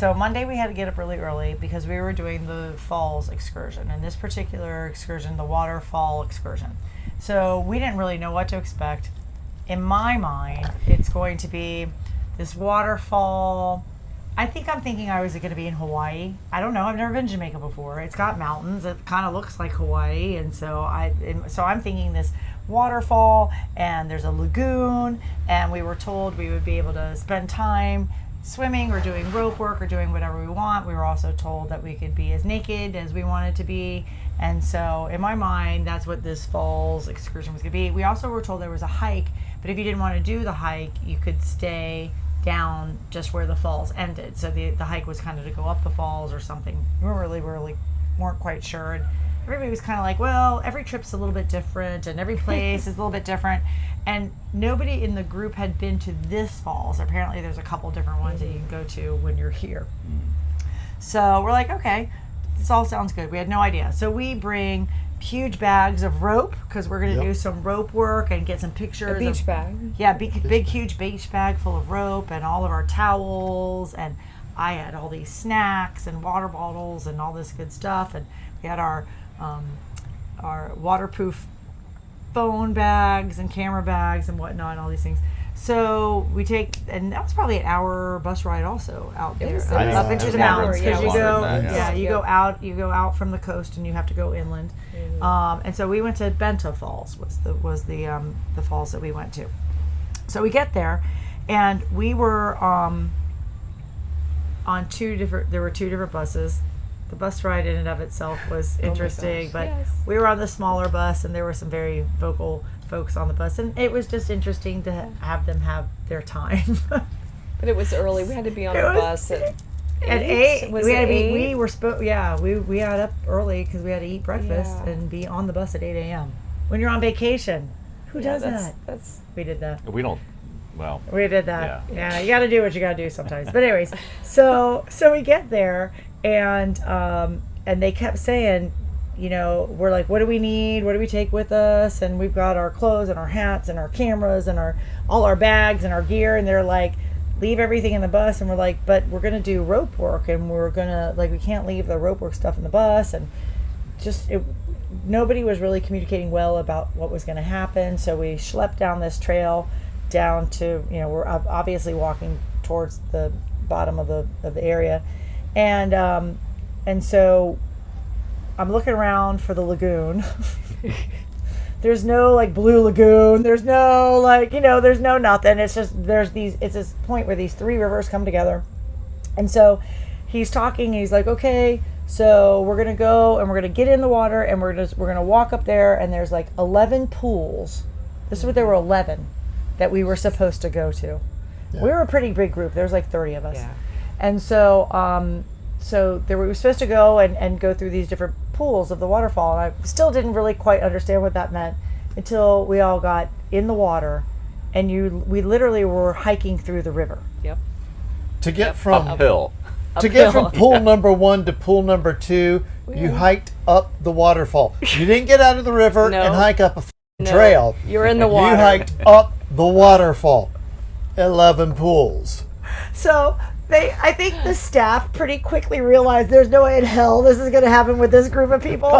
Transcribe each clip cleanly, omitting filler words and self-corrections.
So Monday we had to get up really early because we were doing the falls excursion, and this particular excursion, the waterfall excursion. So we didn't really know what to expect. In my mind, it's going to be this waterfall. I think I'm thinking I was going to be in Hawaii. I don't know. I've never been to Jamaica before. It's got mountains. It kind of looks like Hawaii, and so I'm thinking this waterfall, and there's a lagoon, and we were told we would be able to spend time swimming or doing rope work or doing whatever we want. We were also told that we could be as naked as we wanted to be, and so in my mind, that's what this falls excursion was going to be. We also were told there was a hike, but if you didn't want to do the hike, you could stay down just where the falls ended. So the hike was kind of to go up the falls or something. We really weren't quite sure. And everybody was kind of like, well, every trip's a little bit different and every place is a little bit different. And nobody in the group had been to this falls. Apparently there's a couple different ones that you can go to when you're here. So we're like, okay, this all sounds good. We had no idea. So we bring huge bags of rope because we're going to do some rope work and get some pictures. A beach bag. Yeah, big huge beach bag full of rope and all of our towels, and I had all these snacks and water bottles and all this good stuff, and we had our waterproof phone bags and camera bags and whatnot and all these things. So we take, and that was probably an hour bus ride also out there up into the mountains because you go out from the coast and you have to go inland. And so we went to Benta Falls was the falls that we went to. So we get there, and we were on there were two different buses. The bus ride in and of itself was interesting, but we were on the smaller bus, and there were some very vocal folks on the bus, and it was just interesting to have them have their time. But it was early. We had to be on the bus at 8. We We got up early because we had to eat breakfast and be on the bus at 8 a.m. When you're on vacation, who does that? We did that. We don't. Well, we did that. Yeah, you got to do what you got to do sometimes. But anyways, so we get there, and they kept saying, you know, we're like, what do we need? What do we take with us? And we've got our clothes and our hats and our cameras and all our bags and our gear. And they're like, leave everything in the bus. And we're like, but we're going to do rope work, and we're going to, like, we can't leave the rope work stuff in the bus. And nobody was really communicating well about what was going to happen. So we schlepped down this trail down to, you know, we're obviously walking towards the bottom of the area. And so I'm looking around for the lagoon. There's no like blue lagoon. There's no like, you know, there's no nothing. It's just, it's this point where these three rivers come together. And so he's talking, and he's like, okay, so we're going to go and we're going to get in the water, and we're going to walk up there, and there's like 11 pools. This is what there were 11 that we were supposed to go to. Yeah. We were a pretty big group. There was like 30 of us. Yeah. And so, we were supposed to go and go through these different pools of the waterfall, and I still didn't really quite understand what that meant until we all got in the water, and we literally were hiking through the river. Yep. To get from uphill. To get from pool number 1 to pool number 2, you hiked up the waterfall. You didn't get out of the river and hike up a trail. You're in the water. You hiked up the waterfall. 11 pools. So I think the staff pretty quickly realized there's no way in hell this is going to happen with this group of people.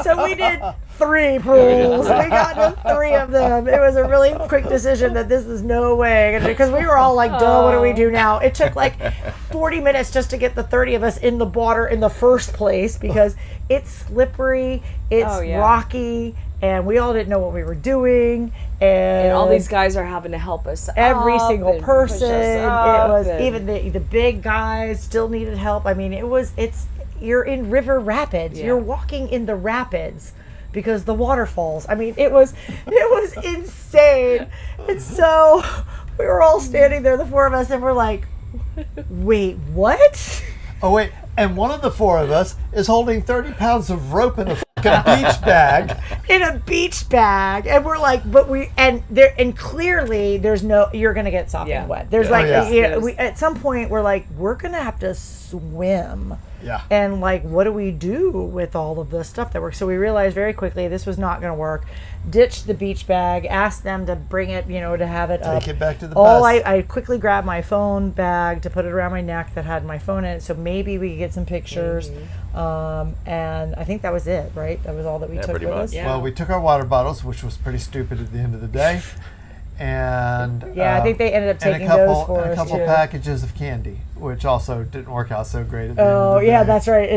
So we did 3 pools. We got to 3 of them. It was a really quick decision that this is no way, because we were all like, duh, what do we do now? It took like 40 minutes just to get the 30 of us in the water in the first place, because it's slippery, it's rocky, and we all didn't know what we were doing. And all these guys are having to help us. Every single person. It was even the big guys still needed help. I mean, you're in River Rapids. Yeah. You're walking in the rapids because the waterfalls. I mean, it was insane. And so we were all standing there, the 4 of us, and we're like, wait, what? Oh, wait. And one of the 4 of us is holding 30 pounds of rope in a fucking beach bag. in a beach bag, and we're like, and clearly there's no, you're gonna get sopping wet. There's like, at some point we're like, we're gonna have to swim. Yeah. And like, what do we do with all of this stuff that works? So we realized very quickly this was not going to work. Ditched the beach bag, asked them to bring it, to have it up. Take it back to the bus. I quickly grabbed my phone bag to put it around my neck that had my phone in it, so maybe we could get some pictures. And I think that was it, right? That was all that we took with us. Yeah. Well, we took our water bottles, which was pretty stupid at the end of the day. And I think they ended up taking those for us and a couple too. packages of candy, which also didn't work out so great at the end of the day. That's right.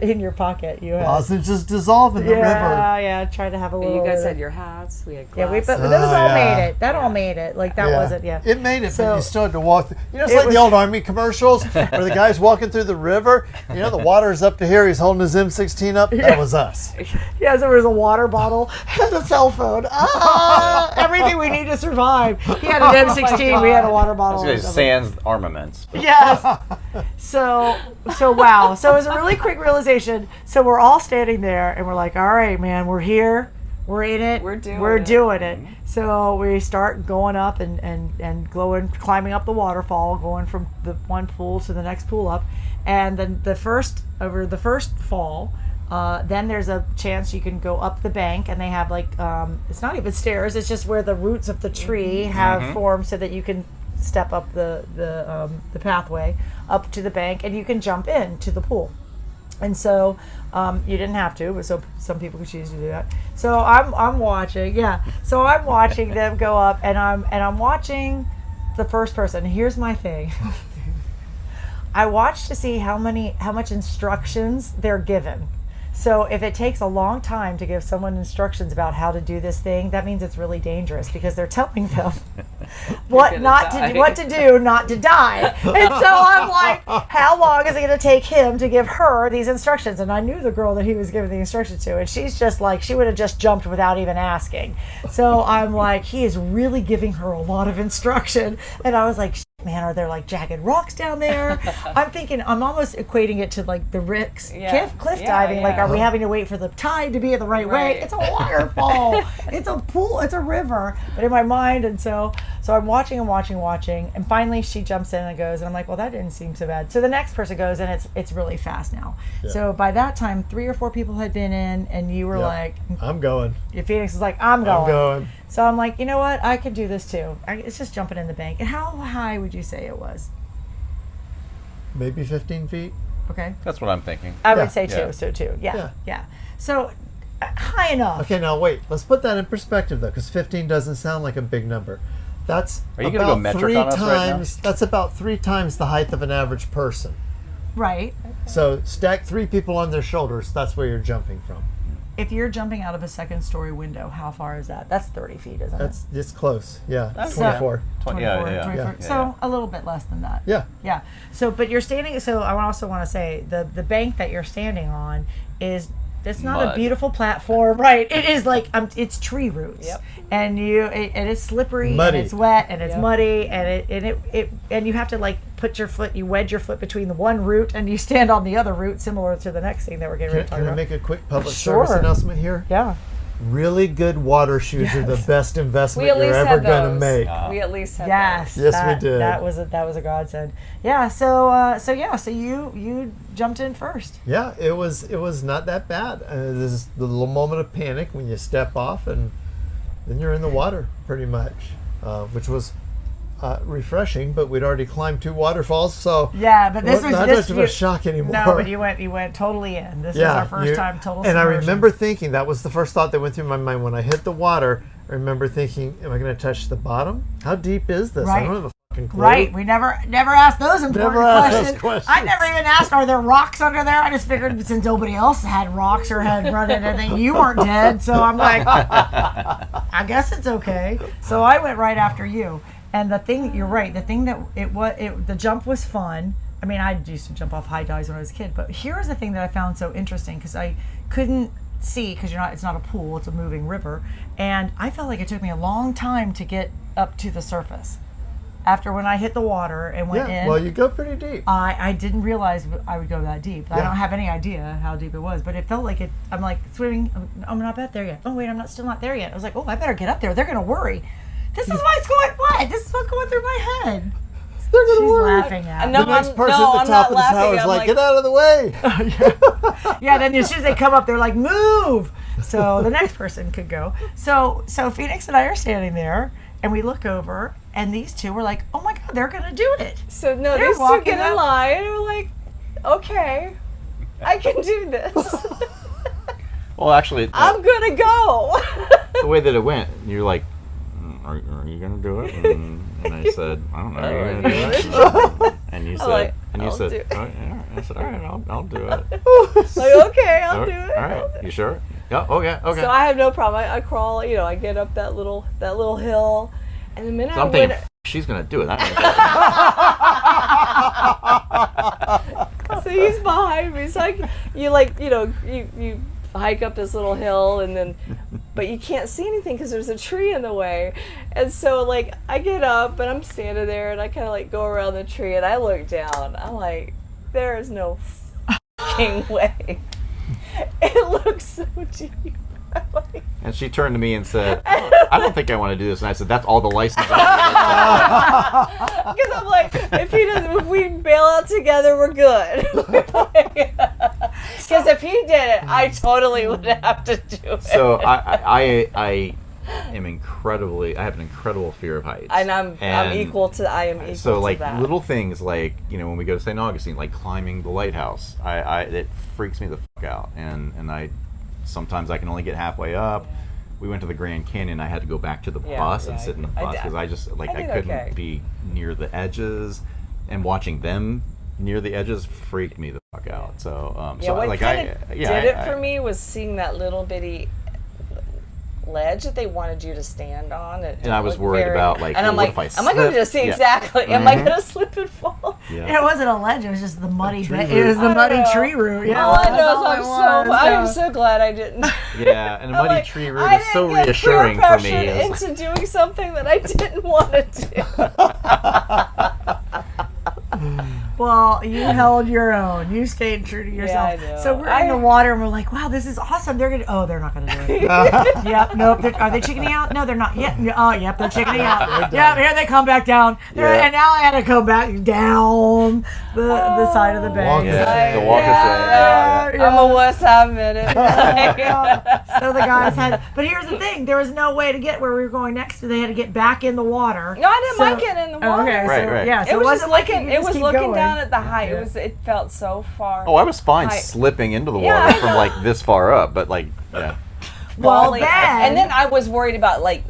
In your pocket, you had. Doesn't just dissolve in the river. Yeah. Tried to have a little. You guys had your hats. We had glasses. But those all made it. That all made it. Like that wasn't. Yeah. It made it, but you still had to walk. It's like the old Army commercials where the guy's walking through the river. The water's up to here. He's holding his M16 up. That was us. Yeah, so there was a water bottle and a cell phone. Everything we need to survive. He had an M16. We had a water bottle. Sans armaments. Yes. So wow. So it was a really quick realization. So we're all standing there and we're like, all right, man, we're here. We're in it. We're doing it. So we start going up and climbing up the waterfall, going from the one pool to the next pool up. And then the first fall, then there's a chance you can go up the bank, and they have like, it's not even stairs, it's just where the roots of the tree have formed so that you can step up the pathway up to the bank, and you can jump into the pool. And so you didn't have to, but so some people could choose to do that. So I'm watching, So I'm watching them go up, and I'm watching the first person. Here's my thing. I watch to see how much instructions they're given. So if it takes a long time to give someone instructions about how to do this thing, that means it's really dangerous because they're telling them what to do, not to die. And so I'm like, how long is it going to take him to give her these instructions? And I knew the girl that he was giving the instructions to, and she's just like, she would have just jumped without even asking. So I'm like, he is really giving her a lot of instruction. And I was like, man, are there like jagged rocks down there? I'm almost equating it to like the cliff diving. Like, are we having to wait for the tide to be in the right way? It's a waterfall. It's a pool. It's a river. But in my mind, and so I'm watching, and finally she jumps in and goes, and I'm like, well, that didn't seem so bad. So the next person goes, and it's really fast now. Yeah. So by that time, 3 or 4 people had been in, and you were like, I'm going. Phoenix is like, I'm going. So I'm like, you know what? I could do this too. It's just jumping in the bank. And how high would you say it was? Maybe 15 feet. Okay. That's what I'm thinking. I would say 2. So 2. Yeah. So high enough. Okay, now wait. Let's put that in perspective though, because 15 doesn't sound like a big number. That's Are you going to go metric on us right now? That's about 3 times the height of an average person. Right. So stack 3 people on their shoulders. That's where you're jumping from. If you're jumping out of a 2nd-story window, how far is that? That's 30 feet, isn't it? It's close. Yeah. That's 24. 24. So a little bit less than that. Yeah. Yeah. So, but you're standing. So I also want to say the bank that you're standing on is. It's not mud. A beautiful platform, right? It is like it's tree roots, and it's slippery, muddy. And it's wet, and it's muddy, and you have to like put your foot, you wedge your foot between the one root, and you stand on the other root, similar to the next thing that we're getting ready to talk about. Can I make a quick public service announcement here? Yeah. Really good water shoes are the best investment you're ever going to make. We at least had those. Yes, we did. That was a godsend. Yeah. So you jumped in first. Yeah, it was not that bad. There's the little moment of panic when you step off, and then you're in the water pretty much, which was refreshing. But we'd already climbed 2 waterfalls, so but this was not much of a shock anymore. No, but you went totally in. This is our first time total. And submersion. I remember thinking, that was the first thought that went through my mind when I hit the water. I remember thinking, am I going to touch the bottom? How deep is this? Right. I don't have a fucking clue. Right. We never asked those important questions. I never even asked, are there rocks under there? I just figured since nobody else had rocks or had run into anything, you weren't dead. So I'm like, I guess it's okay. So I went right after you. And the thing, you're right. The thing that the jump was fun. I mean, I used to jump off high dives when I was a kid. But here's the thing that I found so interesting, because I couldn't see, because it's not a pool, it's a moving river, and I felt like it took me a long time to get up to the surface. after when I hit the water and went in. Well, you go pretty deep. I didn't realize I would go that deep. I Yeah. don't have any idea how deep it was, but it felt like it. I'm like swimming. I'm not there yet. Oh wait, still not there yet. I was like, oh, I better get up there. They're gonna worry. This is what's going through my head. They're gonna She's worry. laughing at me. No, The next I'm- person no, at I'm the top not of the tower laughing. is I'm like, like- get out of the way. Yeah, then as soon as they come up, they're like, move. So the next person could go. So Phoenix and I are standing there, and we look over, and these two were like, oh my God, they're gonna do it. So no, They're these two walking get in up. line and we're like, okay, I can do this. Well, actually, I'm gonna go. the way that it went, you're like, are you going to do it? And I said, I don't know. Are you going to do it? And you said, like, and you I'll said, do it. oh, yeah. I said, all right, I'll do it. Like, okay, I'll do it. All right, you sure? Yeah. Okay. Okay. So I have no problem. I crawl. I get up that little hill, and the minute So I'm I thinking, went, she's going to do it. so he's behind me. It's like you hike up this little hill, and then, but you can't see anything because there's a tree in the way. And so like I get up and I'm standing there, and I kind of like go around the tree, and I look down. I'm like, there is no fucking way. It looks so deep. I'm like, And she turned to me and said, I don't think I want to do this. And I said, that's all the license I need. because I'm like, if we bail out together, we're good. Because if he did it, I totally would have to do it. So I am I have an incredible fear of heights. And I am equal to So like that. little things like, when we go to St. Augustine, like climbing the lighthouse, it freaks me the fuck out. And sometimes I can only get halfway up. We went to the Grand Canyon. I had to go back to the bus and sit in the bus because I couldn't be near the edges, and watching them near the edges freaked me the fuck out. So what kind of did it for me was seeing that little bitty ledge that they wanted you to stand on. And I was worried about like, and I'm what like, if I am I going to slip? see exactly? Am I going to slip and fall? It wasn't a ledge. It was just the muddy. tree It was the root. muddy I know. tree root. Yeah, All I that's know all is it was. I'm so glad I didn't. Yeah, and a I'm muddy like, tree root I is so didn't get reassuring peer for me. pressured into doing something that I didn't want to do. Well, you held your own. You stayed true to yourself. I know. So we're in the water and we're like, wow, this is awesome. They're not gonna do it. Yep, nope. Are they chickening out? No, they're not. Yep, yep, they're chickening out. Yep, here they come back down. And now I had to come back down the side of the bank. The walk is I'm a wuss, I admit it. So the guys had, but here's the thing: there was no way to get where we were going next. They had to get back in the water. No, I didn't mind getting in the water. Okay, so Right. yeah, so It was wasn't just like looking. you It just was keep looking going. down at the height. It felt so far. Oh, I was fine Height. slipping into the water Yeah. from like this far up, but like, yeah. Well, falling. And then I was worried about like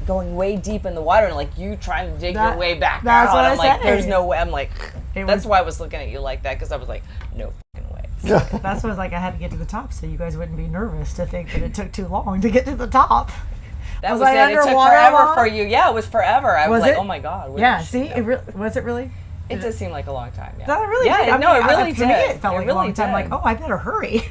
going way deep in the water and like you trying to dig your way back that's out. what I'm I like, said. there's no way. I'm like, It that's was- why I was looking at you like that, because I was like, no fucking way. That's what I was like. I had to get to the top, so you guys wouldn't be nervous to think that it took too long to get to the top. That Was was I it. It took underwater forever long? for you. Yeah, it was forever. I was, Was like, it? oh my god. what Yeah. is- See, no. Was it really? It does seem like a long time. Yeah. That really Yeah. did. I No, mean, it really to did. me, it felt like a really long time. Like, did. oh, I better hurry.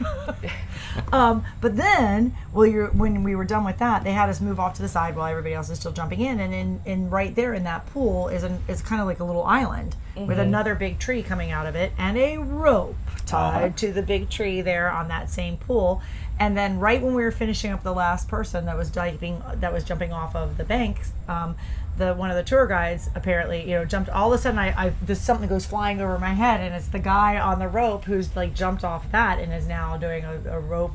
But then, when we were done with that, they had us move off to the side while everybody else is still jumping in. And in right there in that pool is kind of like a little island with another big tree coming out of it and a rope tied to the big tree there on that same pool. And then right when we were finishing up the last person that was jumping off of the banks, one of the tour guides apparently, jumped. All of a sudden, something goes flying over my head, and it's the guy on the rope who's like jumped off that and is now doing a rope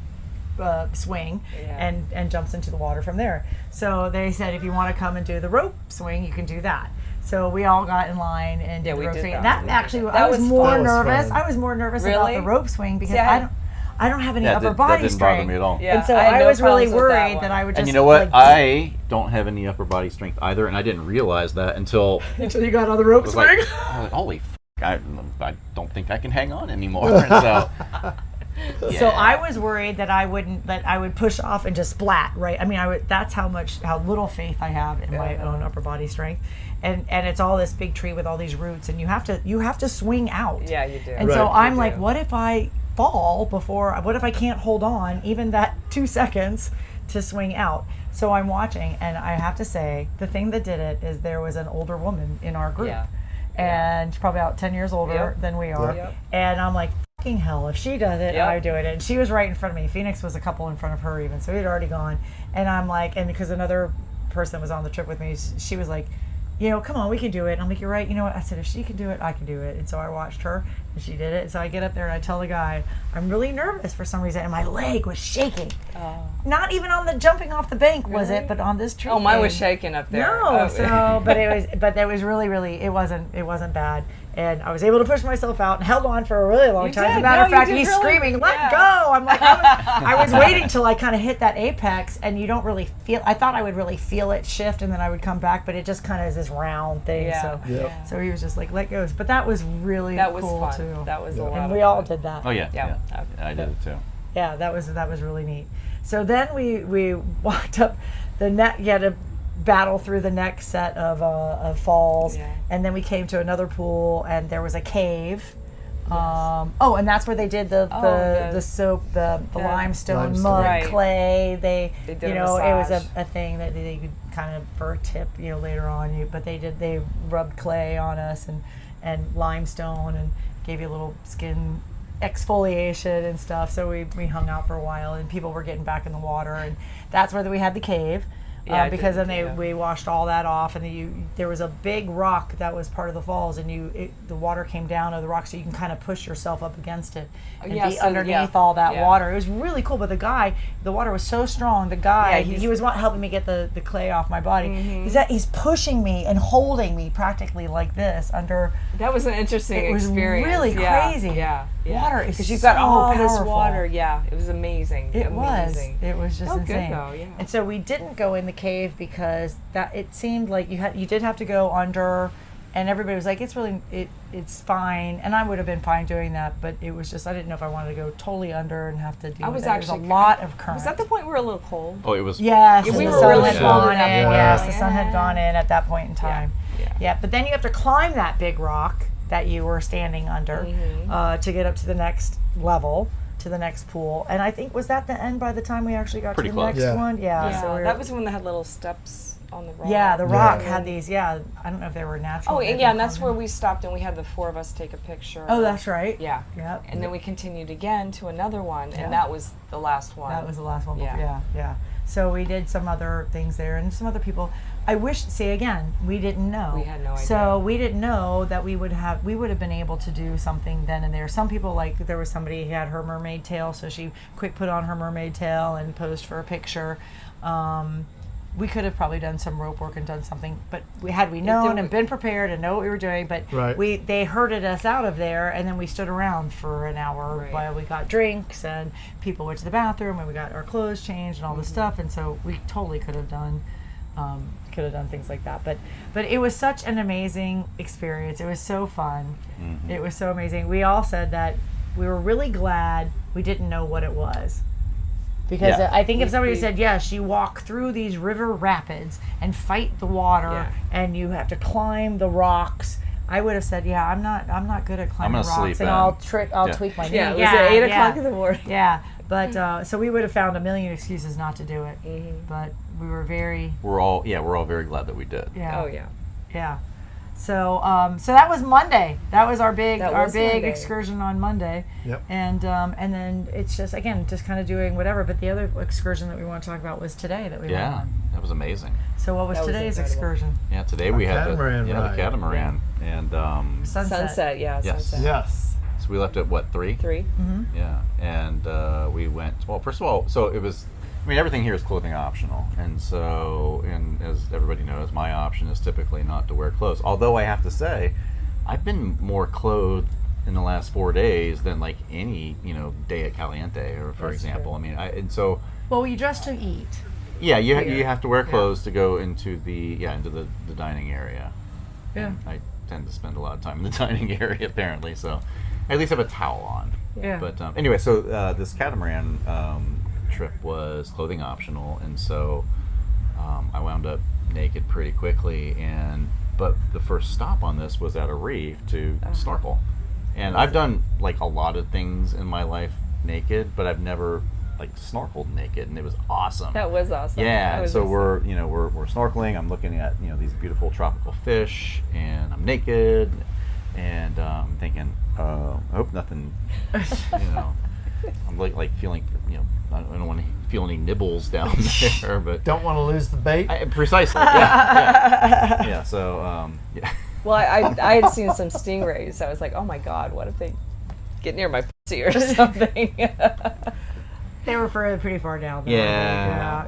swing and jumps into the water from there. So they said, if you want to come and do the rope swing, you can do that. So we all got in line and did the we rope did swing. that. That actually, That I was was more fun. That was nervous. fun. I was more nervous Really? about the rope swing because See, I don't have any Yeah, upper that body didn't strength. bother me at all. Yeah, And so had I no was really problems with that worried one. that I would just. And you know what? like, I don't have any upper body strength either, and I didn't realize that until until you got on the rope I was swing. like, holy f***, I don't think I can hang on anymore. And so, So I was worried that I would push off and just splat, right? I mean, that's how little faith I have in my own upper body strength. And it's all this big tree with all these roots, and you have to swing out. Yeah, you do. And so Right. I'm like, what if I fall before? What if I can't hold on even that 2 seconds to swing out. So I'm watching, and I have to say, the thing that did it is there was an older woman in our group, Yeah. and probably about 10 years older Yep. than we are. Yep. And I'm like, fucking hell, if she does it, Yep. I do it. And she was right in front of me. Phoenix was a couple in front of her even, so we had already gone. And I'm like, and because another person was on the trip with me, she was like, you know, come on, we can do it. And I'm like, you're right. You know what? I said, if she can do it, I can do it. And so I watched her, and she did it. And so I get up there and I tell the guy, I'm really nervous for some reason, and my leg was shaking. Oh. Not even on the jumping off the bank was Really? it, but on this tree. Oh, mine was thing. shaking up there. No, Oh. so but that was really it wasn't bad, and I was able to push myself out and held on for a really long You time. As a did. matter No, of you fact, did he's really- screaming, "Let yeah. go!" I'm like, I was waiting till I kind of hit that apex, and you don't really feel. I thought I would really feel it shift, and then I would come back, but it just kind of is this round thing. Yeah. So, Yeah. so he was just like, "Let go!" But that was really That was cool fun. too. That was a lot and of we all fun. did that. Oh yeah, Yeah. I did it too. Yeah, that was really neat. So then we walked up the neck. You had to battle through the next set of falls, Yeah. and then we came to another pool, and there was a cave. And that's where they did the soap, the limestone, Limestone. mud, Right. clay. They did you a know, it was massage. a thing that they could kind of for a tip, you know, later on. But they rubbed clay on us and limestone and gave you a little skin exfoliation and stuff. So we hung out for a while, and people were getting back in the water, and that's where we had the cave. Yeah, I Because did, then yeah. we washed all that off, and there was a big rock that was part of the falls, and the water came down of the rock, so you can kind of push yourself up against it and Yeah, be so, underneath yeah, all that yeah. water. It was really cool. But the water was so strong. The guy, Yeah, he was helping me get the clay off my body. He's pushing me and holding me practically like this under. That was an interesting It was experience. really Yeah, crazy. Yeah. Water is because you've got so all this powerful. water. Yeah, it was amazing. It amazing. was just Oh, good insane. though, yeah. And so we didn't go in the cave because that it seemed like you did have to go under, and everybody was like, it's fine, and I would have been fine doing that, but it was just I didn't know if I wanted to go totally under and have to deal I with was it. There's actually a lot of current. Was that the point we were a little cold? Oh, it was. Yes, Yeah, and we the were sun really had cold gone at that in. point. Yes, the sun had gone in at that point in Yeah, time. yeah. But then you have to climb that big rock that you were standing under to get up to the next level, to the next pool. And I think was that the end by the time we actually got Pretty to the close. next Yeah. one? Yeah, So we were, that was when they had little steps on the rock. yeah, the rock Yeah. had these. Yeah, I don't know if they were natural. Oh, they and yeah, were and that's where common. we stopped, and we had the four of us take a picture. Oh, that's right. Yeah. Yep. And then we continued again to another one, Yeah. and that was the last one. That was the last one. Yeah. Yeah. So we did some other things there, and some other people. I wish. See, again, we didn't know. We had no idea. So we didn't know that we would have been able to do something then and there. Some people, like there was somebody who had her mermaid tail, so she quick put on her mermaid tail and posed for a picture. We could have probably done some rope work and done something, but had we known and been prepared and know what we were doing, but Right. they herded us out of there, and then we stood around for an hour Right. while we got drinks and people went to the bathroom and we got our clothes changed and all this stuff, and so we totally could have done things like that. But it was such an amazing experience. It was so fun. It was so amazing. We all said that we were really glad we didn't know what it was. Because Yeah. I think if somebody said, yes, you walk through these river rapids and fight the water Yeah. and you have to climb the rocks, I would have said, yeah, I'm not good at climbing gonna rocks, sleep and in. I'll Yeah. tweak my knee. Yeah, it was at 8 o'clock in the morning. Yeah, but so we would have found a million excuses not to do it. But we were very We're all very glad that we did. yeah. Oh, yeah. Yeah. So so that was Monday. That was our big That was Monday. excursion on Monday. Yep. And then it's just kind of doing whatever. But the other excursion that we want to talk about was today that we went Yeah, on. that was amazing. So what was That was today's incredible. excursion? Yeah, today we had catamaran the ride. catamaran, and Sunset, yeah, Yes. sunset. Yes. so we left at what 3? 3. Yeah, and we went. Well, first of all, so it was. I mean, everything here is clothing optional, and so, and as everybody knows, my option is typically not to wear clothes. Although I have to say, I've been more clothed in the last 4 days than like any day at Caliente, or for That's example. true. I mean, and so Well, you dress to eat. yeah, you have to wear clothes to go into the dining area. Yeah. And I tend to spend a lot of time in the dining area apparently, so I at least have a towel on. Yeah. But anyway, so this catamaran trip was clothing optional, and so I wound up naked pretty quickly. But the first stop on this was at a reef to snorkel, and I've done like a lot of things in my life naked, but I've never like snorkeled naked, and it was awesome. That was awesome. Yeah, That was so awesome. we're snorkeling. I'm looking at these beautiful tropical fish, and I'm naked, and I'm thinking, I hope nothing, I'm like feeling, I don't want to feel any nibbles down there, but Don't want to lose the bait. precisely, yeah. So yeah. Well, I had seen some stingrays. I was like, oh my God, what if they get near my pussy or something? They were pretty far down there.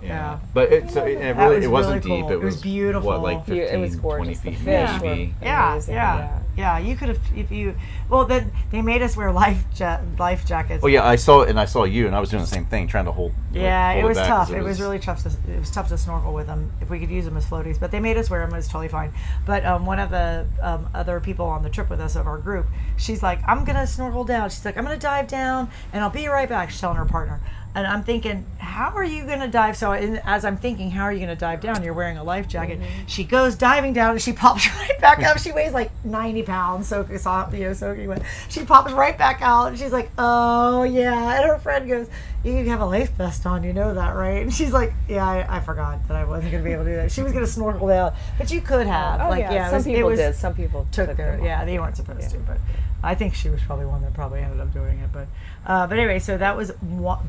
Yeah. But it That really was it wasn't really deep. cool. It was beautiful. What, like 15, It was 20 gorgeous. The feet fish maybe. were Yeah, amazing. yeah. You could have, if you. Well, then they made us wear life jackets. Oh yeah, I saw you, and I was doing the same thing, trying to hold. Yeah, it was back, tough. 'cause It was really tough. It was tough to snorkel with them if we could use them as floaties. But they made us wear them. It was totally fine. But one of the other people on the trip with us of our group, she's like, I'm gonna snorkel down. She's like, I'm gonna dive down, and I'll be right back. She's telling her partner. And I'm thinking, how are you going to dive? So as I'm thinking, how are you going to dive down? You're wearing a life jacket. Mm-hmm. She goes diving down and she pops right back up. She weighs like 90 pounds, soaking wet. She pops right back out and she's like, oh yeah. And her friend goes, you have a life vest on, you know that, right? And she's like, yeah, I forgot that I wasn't going to be able to do that. She was going to snorkel down, but you could have. Oh yeah, some people did. Some people took their, them off. they weren't supposed to, but I think she was probably one that probably ended up doing it. But anyway, so that was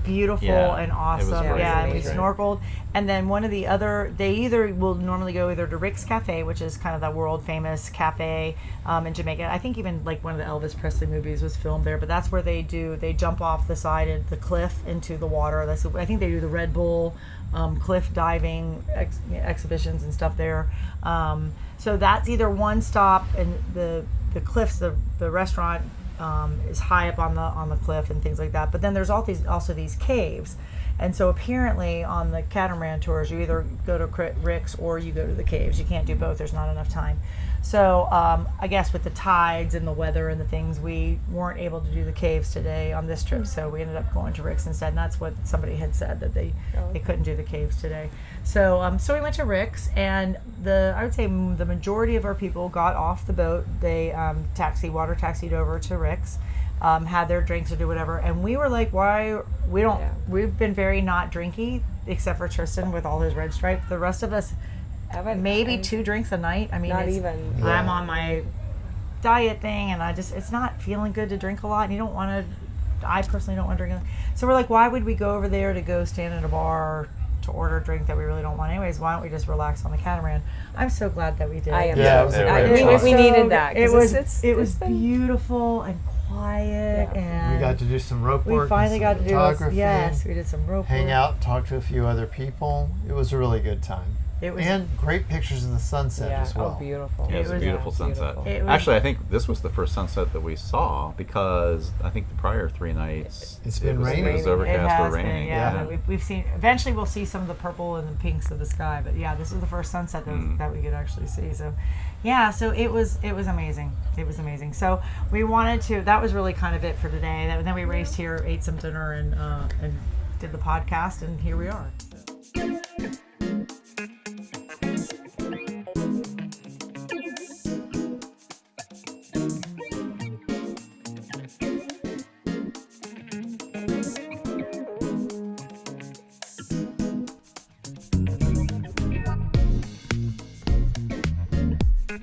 beautiful and awesome. It was great. Yeah, It we was great. snorkeled, and then one of the other, they either will normally go either to Rick's Cafe, which is kind of that world famous cafe in Jamaica. I think even like one of the Elvis Presley movies was filmed there, but that's where they jump off the side of the cliff into the water. I think they do the Red Bull cliff diving exhibitions and stuff there. So that's either one stop, and the cliffs, the restaurant is high up on the cliff and things like that. But then there's also these caves, and so apparently on the Catamaran tours you either go to Rick's or you go to the caves. You can't do both. There's not enough time. So I guess with the tides and the weather and the things, we weren't able to do the caves today on this trip. So we ended up going to Rick's instead, and that's what somebody had said, that they couldn't do the caves today. So so we went to Rick's, and I would say the majority of our people got off the boat. They water taxied over to Rick's, had their drinks or do whatever, and we were like, why we don't? Yeah. We've been very not drinky, except for Tristan with all his red stripe. The rest of us. Maybe 2 drinks a night. I mean, not even. I'm on my diet thing, and it's not feeling good to drink a lot, and you don't want to. I personally don't want to drink. So we're like, why would we go over there to go stand in a bar to order a drink that we really don't want anyways? Why don't we just relax on the Catamaran? I'm so glad that we did. I am. Yeah, so, it was I, very we, fun. we needed that. It 'cause was it's been- beautiful and quiet, Yeah. and We got to do some rope we work. finally and got some to do photography. yes, we did some rope Hang work. out, talk to a few other people. It was a really good time. It was And great pictures of the sunset Yeah. as well. Oh, beautiful. Yeah, it was a was beautiful sunset. beautiful. It was- Actually, I think this was the first sunset that we saw, because I think the prior 3 nights It's been it raining. was It overcast has or raining. been, yeah. We've seen. Eventually, we'll see some of the purple and the pinks of the sky. But yeah, this is the first sunset that we could actually see. So, yeah. So it was amazing. It was amazing. So we wanted to. That was really kind of it for today. Then we raced here, ate some dinner, and did the podcast, and here we are.